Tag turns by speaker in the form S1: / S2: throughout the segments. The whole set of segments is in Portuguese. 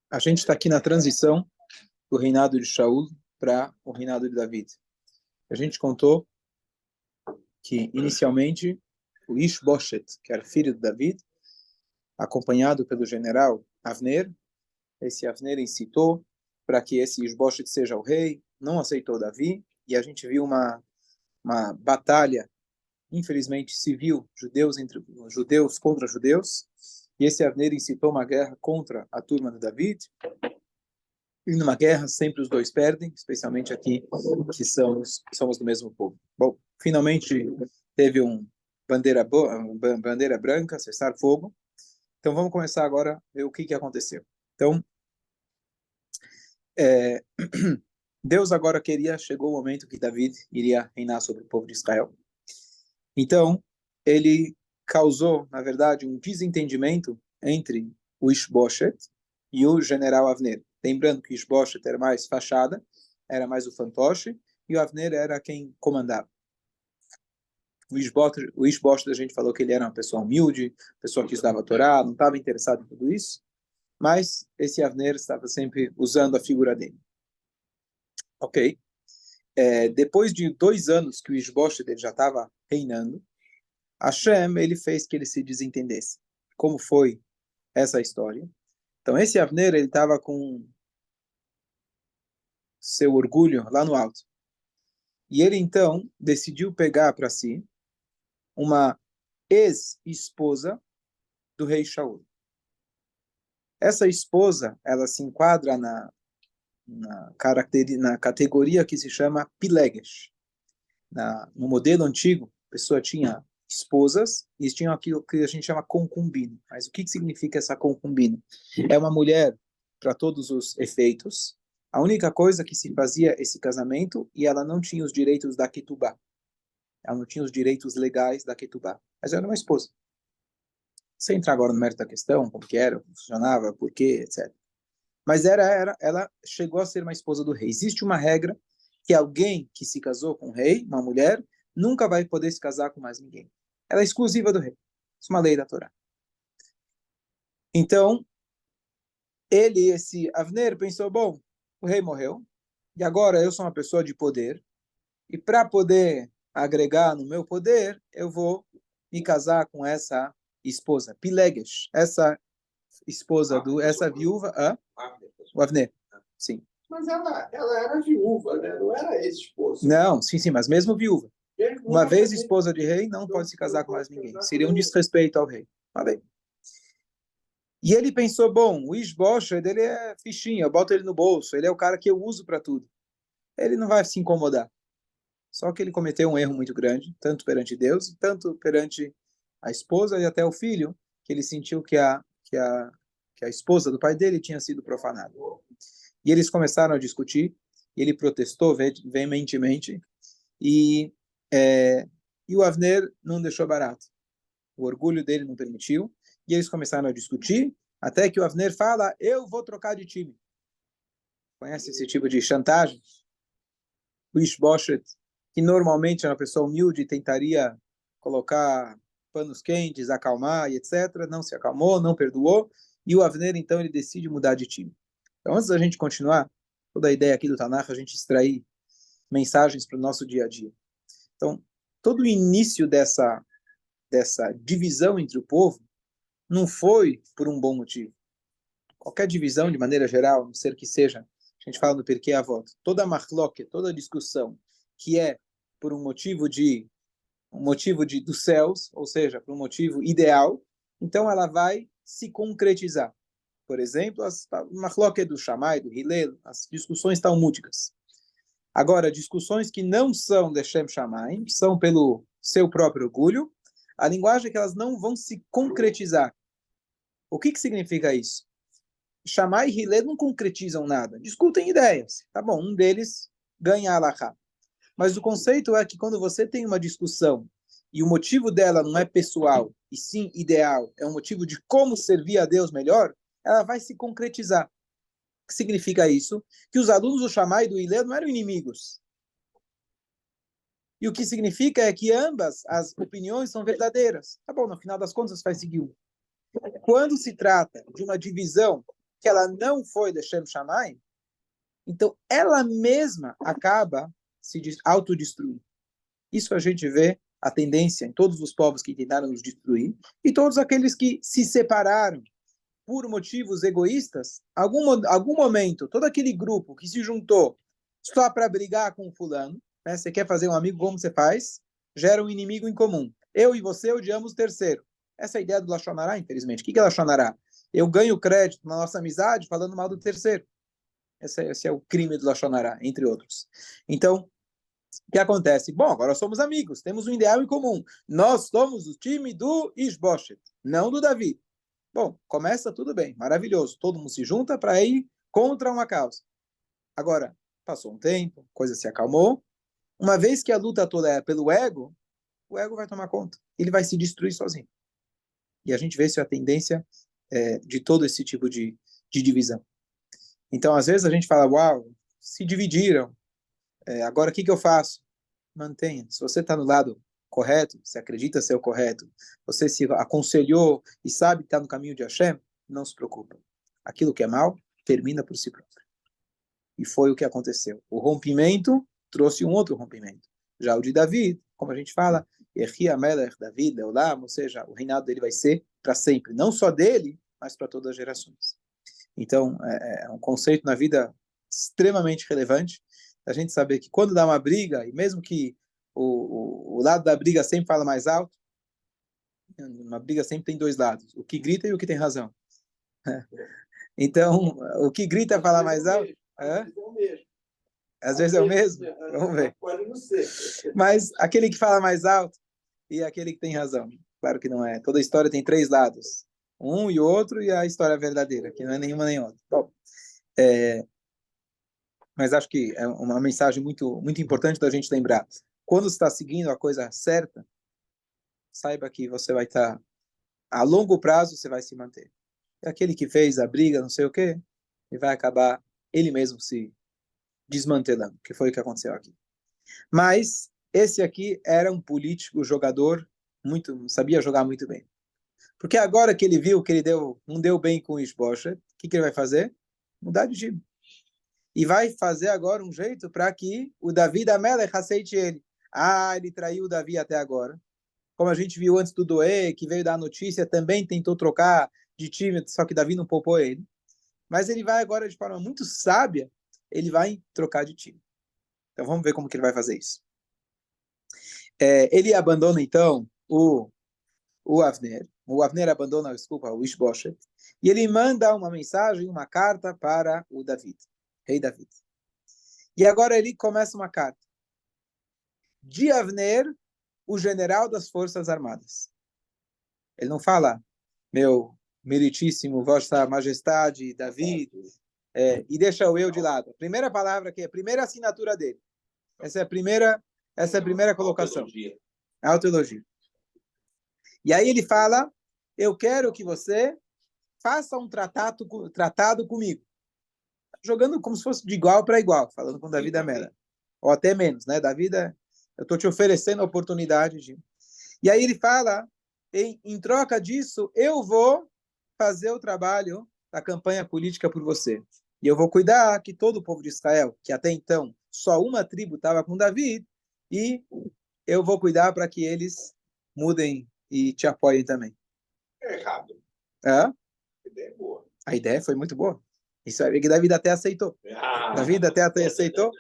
S1: A gente está aqui na transição do reinado de Shaul para o reinado de David. A gente contou que, inicialmente, o Ish-Boshet, que era filho de David, acompanhado pelo general Avner, esse Avner incitou para que esse Ish-Boshet seja o rei, não aceitou Davi, e a gente viu uma batalha, infelizmente, civil, judeus contra judeus, e esse Avner incitou uma guerra contra a turma de David. E numa guerra, sempre os dois perdem, especialmente aqui, que somos do mesmo povo. Bom, finalmente teve bandeira branca, cessar fogo. Então vamos começar agora a ver o que aconteceu. Então, Deus agora chegou o momento que David iria reinar sobre o povo de Israel. Então, ele causou, na verdade, um desentendimento entre o Ish-Boshet e o general Avner. Lembrando que o Ish-Boshet era mais fachada, era mais o fantoche, e o Avner era quem comandava. O Ish-Boshet, a gente falou que ele era uma pessoa humilde, pessoa que estudava a Torá, não estava interessado em tudo isso, mas esse Avner estava sempre usando a figura dele. Ok. Depois de 2 anos que o Ish-Boshet já estava reinando, Hashem, ele fez que ele se desentendesse. Como foi essa história? Então, esse Avner, ele estava com seu orgulho lá no alto. E ele, então, decidiu pegar para si uma ex-esposa do rei Shaul. Essa esposa, ela se enquadra na categoria que se chama Pilegesh. No modelo antigo, a pessoa tinha esposas e tinham aquilo que a gente chama concubina. Mas o que significa essa concubina? É uma mulher para todos os efeitos. A única coisa que se fazia esse casamento e ela não tinha os direitos da Ketubá. Ela não tinha os direitos legais da Ketubá. Mas era uma esposa. Sem entrar agora no mérito da questão, como que era, como funcionava, por quê, etc. Mas ela chegou a ser uma esposa do rei. Existe uma regra que alguém que se casou com o rei, uma mulher, nunca vai poder se casar com mais ninguém. Ela é exclusiva do rei. Isso é uma lei da Torá. Então, esse Avner, pensou, bom, o rei morreu, e agora eu sou uma pessoa de poder, e para poder agregar no meu poder, eu vou me casar com essa esposa, Pilegesh, essa esposa essa viúva, o Avner, sim.
S2: Mas ela era viúva, né? Não era ex-esposa.
S1: Não, sim, mas mesmo viúva. Uma vez esposa de rei, não pode se casar com mais ninguém. Seria um desrespeito ao rei. Falei. E ele pensou, bom, o Ish-Boshet, ele é fichinha, eu boto ele no bolso, ele é o cara que eu uso para tudo. Ele não vai se incomodar. Só que ele cometeu um erro muito grande, tanto perante Deus, tanto perante a esposa e até o filho, que ele sentiu que a esposa do pai dele tinha sido profanada. E eles começaram a discutir, e ele protestou veementemente, e o Avner não deixou barato. O orgulho dele não permitiu, e eles começaram a discutir, até que o Avner fala, eu vou trocar de time. Conhece esse tipo de chantagem? O Ish-Boshet, que normalmente é uma pessoa humilde, tentaria colocar panos quentes, acalmar e etc., não se acalmou, não perdoou, e o Avner, então, ele decide mudar de time. Então, antes da gente continuar, toda a ideia aqui do Tanakh, a gente extrair mensagens para o nosso dia a dia. Então, todo o início dessa divisão entre o povo não foi por um bom motivo. Qualquer divisão, de maneira geral, não ser que seja, a gente fala no Pirkei Avot, toda machloket, toda discussão que é por um motivo dos céus, ou seja, por um motivo ideal, então ela vai se concretizar. Por exemplo, as machloket do Shammai, do Hillel, as discussões talmúdicas. Agora, discussões que não são de Shem Shammai, são pelo seu próprio orgulho, a linguagem é que elas não vão se concretizar. O que significa isso? Shammai e Hillel não concretizam nada, discutem ideias. Tá bom, um deles ganha a halakha. Mas o conceito é que quando você tem uma discussão e o motivo dela não é pessoal, e sim ideal, é um motivo de como servir a Deus melhor, ela vai se concretizar. O que significa isso? Que os alunos do Shammai e do Hillel não eram inimigos. E o que significa é que ambas as opiniões são verdadeiras. Tá bom, no final das contas você vai seguir uma. Quando se trata de uma divisão que ela não foi de Shem Shammai, então ela mesma acaba se autodestruindo. Isso a gente vê a tendência em todos os povos que tentaram nos destruir e todos aqueles que se separaram por motivos egoístas, algum momento, todo aquele grupo que se juntou só para brigar com o fulano, né? Você quer fazer um amigo, como você faz? Gera um inimigo em comum. Eu e você odiamos o terceiro. Essa é a ideia do Lashon Hará, infelizmente. O que é Lashon Hará? Eu ganho crédito na nossa amizade falando mal do terceiro. Esse é o crime do Lashon Hará, entre outros. Então, o que acontece? Bom, agora somos amigos, temos um ideal em comum. Nós somos o time do Ishboshet, não do Davi. Bom, começa tudo bem, maravilhoso. Todo mundo se junta para ir contra uma causa. Agora, passou um tempo, a coisa se acalmou. Uma vez que a luta toda é pelo ego, o ego vai tomar conta. Ele vai se destruir sozinho. E a gente vê isso é a tendência de todo esse tipo de divisão. Então, às vezes a gente fala, uau, se dividiram. Agora, o que eu faço? Mantenha. Se você está no lado correto, se acredita ser o correto, você se aconselhou e sabe que está no caminho de Hashem, não se preocupa. Aquilo que é mal, termina por si próprio. E foi o que aconteceu. O rompimento trouxe um outro rompimento. Já o de Davi, como a gente fala, David, ou seja, o reinado dele vai ser para sempre. Não só dele, mas para todas as gerações. Então, é um conceito na vida extremamente relevante, a gente saber que quando dá uma briga, e mesmo que o lado da briga sempre fala mais alto, uma briga sempre tem dois lados, o que grita e o que tem razão. Então, o que grita fala mais alto. Às vezes é o mesmo? Vamos ver. Mas aquele que fala mais alto e aquele que tem razão. Claro que não é. Toda história tem três lados. Um e o outro e a história verdadeira, que não é nenhuma nem outra. Bom, mas acho que é uma mensagem muito, muito importante da gente lembrar. Quando você está seguindo a coisa certa, saiba que você vai estar, a longo prazo, você vai se manter. E aquele que fez a briga, não sei o quê, ele vai acabar ele mesmo se desmantelando, que foi o que aconteceu aqui. Mas esse aqui era um político, jogador, sabia jogar muito bem. Porque agora que ele viu que ele não deu bem com o Ishboshet, o que ele vai fazer? Mudar de time. E vai fazer agora um jeito para que o Davi da Melech aceite ele. Ele traiu o Davi até agora. Como a gente viu antes do Doê, que veio dar a notícia, também tentou trocar de time, só que Davi não poupou ele. Mas ele vai agora, de forma muito sábia, ele vai trocar de time. Então vamos ver como que ele vai fazer isso. Ele abandona, então, o Avner. O Avner abandona, desculpa, o Ishboshet. E ele manda uma mensagem, uma carta para o David, rei David. E agora ele começa uma carta. De Avner, o general das Forças Armadas. Ele não fala, meu meritíssimo, vossa majestade, David, e deixa o eu de lado. A primeira palavra aqui, a primeira assinatura dele. Essa é a primeira colocação. Autoelogio. E aí ele fala, eu quero que você faça um tratado comigo. Jogando como se fosse de igual para igual, falando com Davi da Mela. Ou até menos, né? Davi, eu estou te oferecendo a oportunidade de... E aí ele fala, em troca disso, eu vou fazer o trabalho da campanha política por você. E eu vou cuidar que todo o povo de Israel, que até então só uma tribo estava com Davi, e eu vou cuidar para que eles mudem e te apoiem também.
S2: É errado.
S1: A
S2: ideia é boa.
S1: A ideia foi muito boa. Isso é que Davi até aceitou. Davi até aceitou.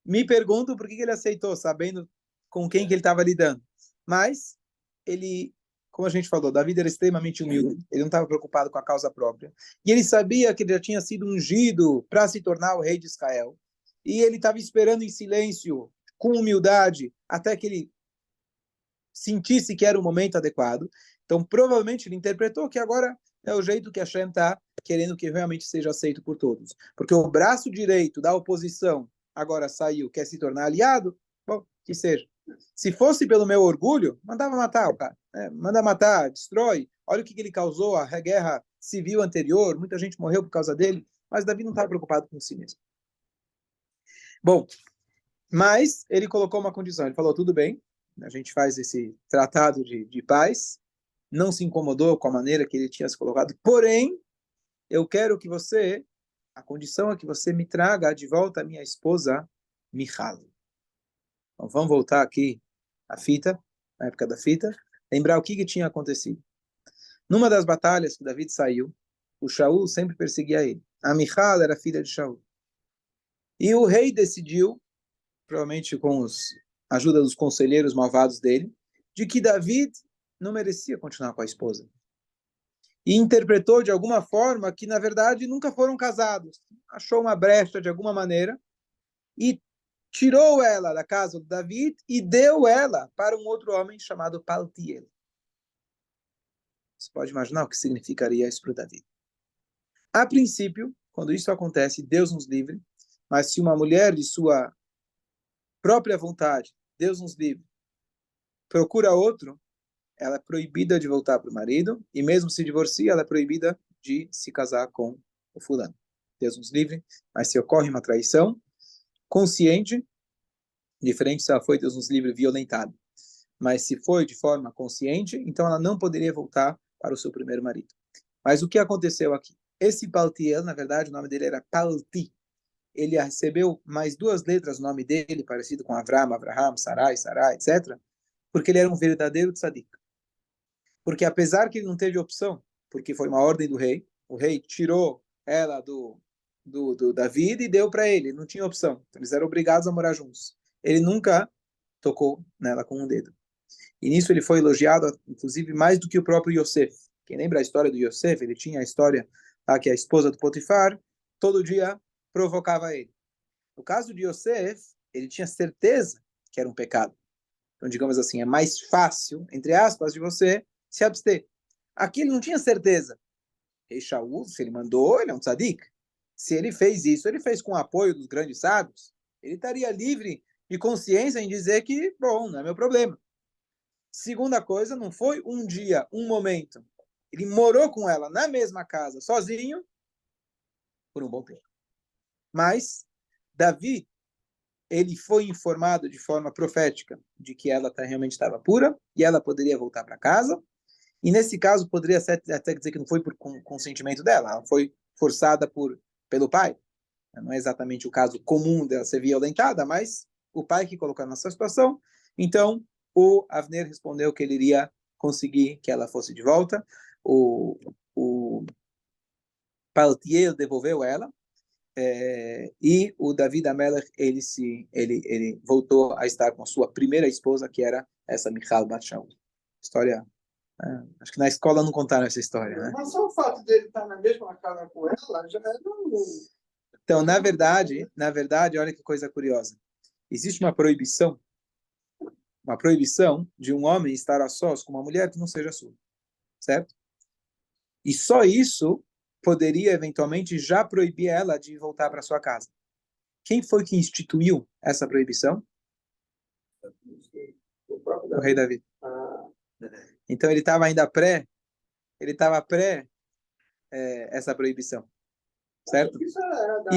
S1: Me pergunto por que ele aceitou, sabendo com quem que ele estava lidando. Mas ele, como a gente falou, Davi era extremamente humilde. Ele não estava preocupado com a causa própria. E ele sabia que ele já tinha sido ungido para se tornar o rei de Israel. E ele estava esperando em silêncio, com humildade, até que ele sentisse que era o momento adequado. Então, provavelmente, ele interpretou que agora é o jeito que a Hashem está querendo que realmente seja aceito por todos. Porque o braço direito da oposição agora saiu, quer se tornar aliado, bom, que seja. Se fosse pelo meu orgulho, mandava matar o cara. Manda matar, destrói. Olha o que ele causou, a guerra civil anterior, muita gente morreu por causa dele, mas Davi não estava preocupado com si mesmo. Bom, Mas ele colocou uma condição. Ele falou, tudo bem, a gente faz esse tratado de paz. Não se incomodou com a maneira que ele tinha se colocado. Porém, eu quero que você, a condição é que você me traga de volta a minha esposa, Michal. Então, vamos voltar aqui à fita, na época da fita, lembrar o que tinha acontecido. Numa das batalhas que David saiu, o Shaul sempre perseguia ele. A Michal era filha de Shaul. E o rei decidiu, provavelmente com a ajuda dos conselheiros malvados dele, de que David não merecia continuar com a esposa. E interpretou de alguma forma que, na verdade, nunca foram casados. Achou uma brecha de alguma maneira e tirou ela da casa de David e deu ela para um outro homem chamado Paltiel. Você pode imaginar o que significaria isso para David. A princípio, quando isso acontece, Deus nos livre, mas se uma mulher de sua própria vontade, Deus nos livre, procura outro, ela é proibida de voltar para o marido, e mesmo se divorcia, ela é proibida de se casar com o fulano. Deus nos livre, mas se ocorre uma traição consciente, diferente se ela foi, Deus nos livre, violentada. Mas se foi de forma consciente, então ela não poderia voltar para o seu primeiro marido. Mas o que aconteceu aqui? Esse Paltiel, na verdade, o nome dele era Palti. Ele recebeu mais duas letras no nome dele, parecido com Avram, Avraham, Sarai, Sarai, etc., porque ele era um verdadeiro tzadik. Porque apesar que ele não teve opção, porque foi uma ordem do rei, o rei tirou ela do David e deu para ele, não tinha opção. Então, eles eram obrigados a morar juntos. Ele nunca tocou nela com um dedo. E nisso ele foi elogiado, inclusive, mais do que o próprio Yosef. Quem lembra a história do Yosef? Ele tinha a história que a esposa do Potifar todo dia provocava ele. No caso de Yosef, ele tinha certeza que era um pecado. Então, digamos assim, é mais fácil, entre aspas, de você se abster. Aqui ele não tinha certeza. Rei Shaul, se ele mandou, ele é um tzadik. Se ele fez isso, ele fez com o apoio dos grandes sábios. Ele estaria livre de consciência em dizer que, bom, não é meu problema. Segunda coisa, não foi um dia, um momento. Ele morou com ela na mesma casa, sozinho, por um bom tempo. Mas Davi, ele foi informado de forma profética de que ela realmente estava pura e ela poderia voltar para casa. E nesse caso, poderia até dizer que não foi por consentimento dela, ela foi forçada pelo pai. Não é exatamente o caso comum dela ser violentada, mas o pai que colocou nessa situação. Então, o Avner respondeu que ele iria conseguir que ela fosse de volta. O Paltiel devolveu ela. E o David Amelech, ele voltou a estar com a sua primeira esposa, que era essa Michal Bat Shaul. História... acho que na escola não contaram essa história, né?
S2: Mas só o fato dele estar na mesma casa com ela já é um...
S1: Então, na verdade, olha que coisa curiosa. Existe uma proibição de um homem estar a sós com uma mulher que não seja sua, certo? E só isso poderia eventualmente já proibir ela de voltar para sua casa. Quem foi que instituiu essa proibição? O rei Davi. Então ele estava ainda essa proibição, certo?
S2: Isso era da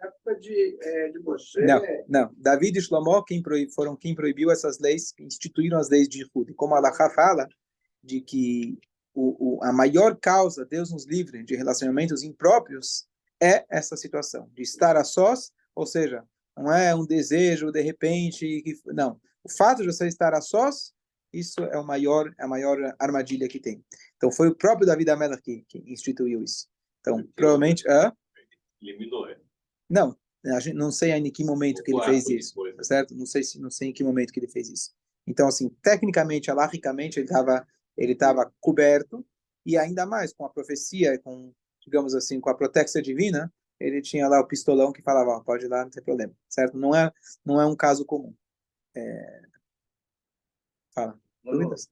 S2: época de Moshe.
S1: Não. David e Shlomo foram quem proibiu essas leis, instituíram as leis de Yehud. Como a Halachá fala, de que a maior causa, Deus nos livre, de relacionamentos impróprios, é essa situação, de estar a sós, ou seja, não é um desejo, de repente, não. O fato de você estar a sós, isso é a maior armadilha que tem. Então, foi o próprio David Amelech que instituiu isso. Então, provavelmente...
S3: Eliminou ele.
S1: Não, a gente não sei em que momento que ele fez isso, certo? Não sei em que momento que ele fez isso. Então, assim, tecnicamente, alahicamente, ele estava coberto, e ainda mais com a profecia, digamos assim, com a proteção divina, ele tinha lá o pistolão que falava, pode ir lá, não tem problema, certo? Não é um caso comum. Fala. Dúvidas?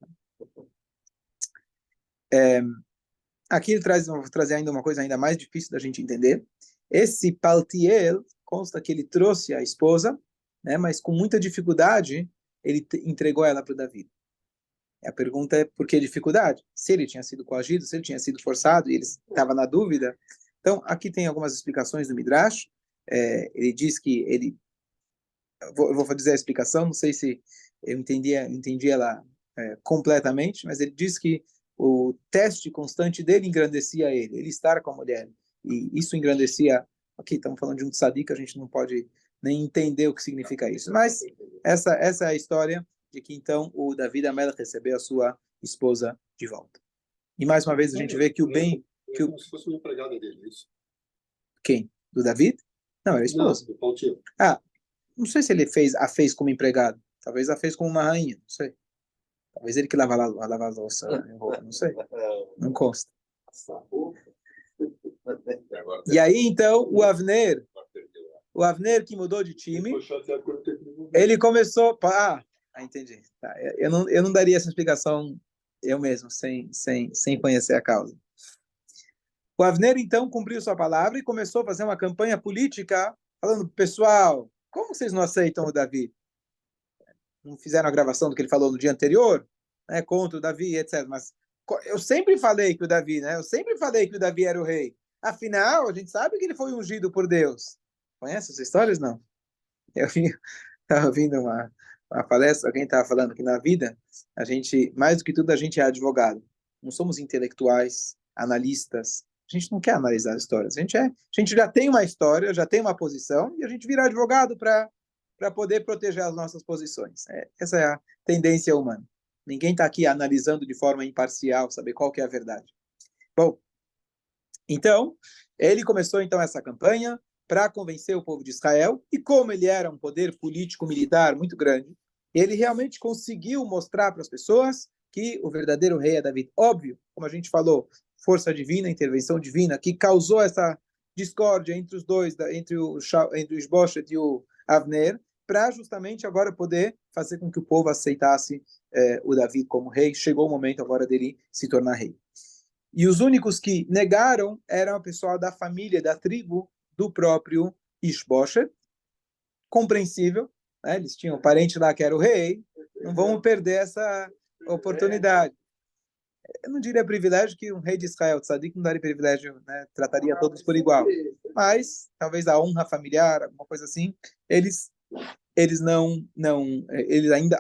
S1: Aqui ele vou trazer ainda uma coisa ainda mais difícil da gente entender. Esse Paltiel, consta que ele trouxe a esposa, né, mas com muita dificuldade ele entregou ela para o Davi. A pergunta é por que dificuldade? Se ele tinha sido coagido, se ele tinha sido forçado e ele estava na dúvida. Então, aqui tem algumas explicações do Midrash. Ele diz que ele eu vou dizer a explicação, não sei se eu entendi ela completamente, mas ele diz que o teste constante dele engrandecia ele estar com a mulher, e isso engrandecia, aqui estamos falando de um tzadik, a gente não pode nem entender o que significa isso, mas essa é a história de que então o David Amelech recebeu a sua esposa de volta. E mais uma vez a gente vê que o bem... Que
S2: como se fosse uma empregada dele, isso?
S1: Quem? Do David? Não, era a esposa.
S2: Não, do Paulo.
S1: Não sei se ele a fez como empregado. Talvez a fez como uma rainha, não sei. Talvez ele que lava a louça, não sei. Não consta. E aí, então, o Avner que mudou de time, ele começou... entendi. Tá, eu não daria essa explicação eu mesmo, sem conhecer a causa. O Avner, então, cumpriu sua palavra e começou a fazer uma campanha política, falando, pessoal, como vocês não aceitam o Davi? Não fizeram a gravação do que ele falou no dia anterior, né, contra o Davi, etc. Mas eu sempre falei que o Davi, né? Eu sempre falei que o Davi era o rei. Afinal, a gente sabe que ele foi ungido por Deus. Conhece essas histórias? Não. Eu estava ouvindo uma palestra, alguém estava falando que na vida, a gente, mais do que tudo, a gente é advogado. Não somos intelectuais, analistas. A gente não quer analisar as histórias. A gente já tem uma história, já tem uma posição, e a gente vira advogado para poder proteger as nossas posições. Essa é a tendência humana. Ninguém está aqui analisando de forma imparcial, saber qual que é a verdade. Bom, então, ele começou então essa campanha para convencer o povo de Israel, e como ele era um poder político-militar muito grande, ele realmente conseguiu mostrar para as pessoas que o verdadeiro rei é Davi. Óbvio, como a gente falou, força divina, intervenção divina, que causou essa discórdia entre os dois, entre o Ishbosheth e o Avner, para justamente agora poder fazer com que o povo aceitasse o Davi como rei. Chegou o momento agora dele se tornar rei. E os únicos que negaram eram o pessoal da família, da tribo do próprio Ishbosheth. Compreensível, né? Eles tinham um parente lá que era o rei, não vamos perder essa oportunidade. Eu não diria privilégio, que um rei de Israel, tzadik, não daria privilégio, né? Trataria todos por igual. Mas, talvez a honra familiar, alguma coisa assim, eles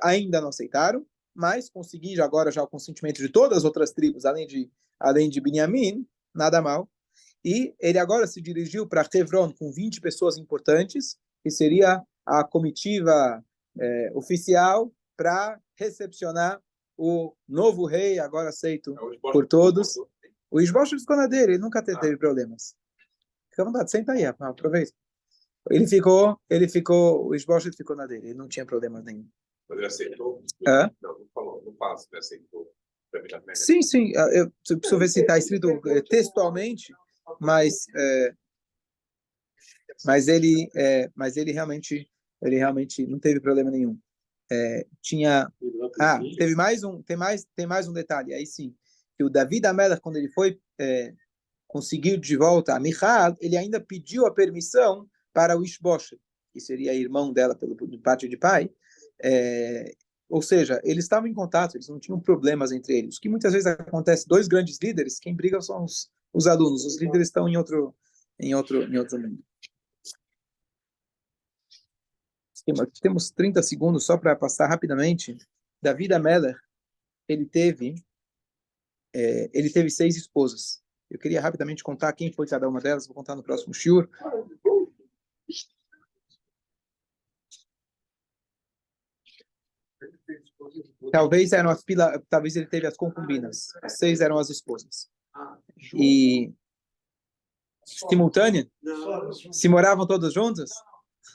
S1: ainda não aceitaram, mas conseguiram agora já o consentimento de todas as outras tribos, além de Binyamin, nada mal. E ele agora se dirigiu para Hebron com 20 pessoas importantes, que seria a comitiva oficial para recepcionar o novo rei, agora aceito por todos. O Ishbosheth ficou na dele, ele nunca teve problemas. Fica à vontade, senta aí, aproveita. O Ishbosheth ficou na dele, ele não tinha problemas nenhum.
S3: Mas ele aceitou? Não falou, não fala se ele aceitou.
S1: Sim, eu preciso ver se está escrito textualmente, mas ele realmente não teve problema nenhum. Tem mais um detalhe, aí sim, que o David Amelech, quando ele foi conseguir de volta a Michal, ele ainda pediu a permissão para o Ishbosheth, que seria irmão dela pelo parte de pai, ou seja, eles estavam em contato, eles não tinham problemas entre eles. O que muitas vezes acontece, dois grandes líderes, quem briga são os alunos, os líderes estão em outro mundo. Temos 30 segundos só para passar rapidamente. David Amelech, ele teve 6 esposas. Eu queria rapidamente contar quem foi cada uma delas, vou contar no próximo shiur. Talvez ele teve as concubinas. As 6 eram as esposas. E simultânea? Se moravam todos juntos?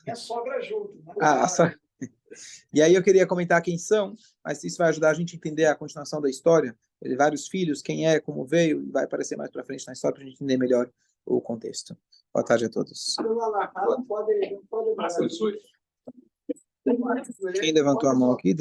S2: É sogra junto.
S1: E aí eu queria comentar quem são, mas isso vai ajudar a gente a entender a continuação da história. Ele vários filhos, quem é, como veio, e vai aparecer mais para frente na história para a gente entender melhor o contexto. Boa tarde a todos. Quem levantou a mão aqui?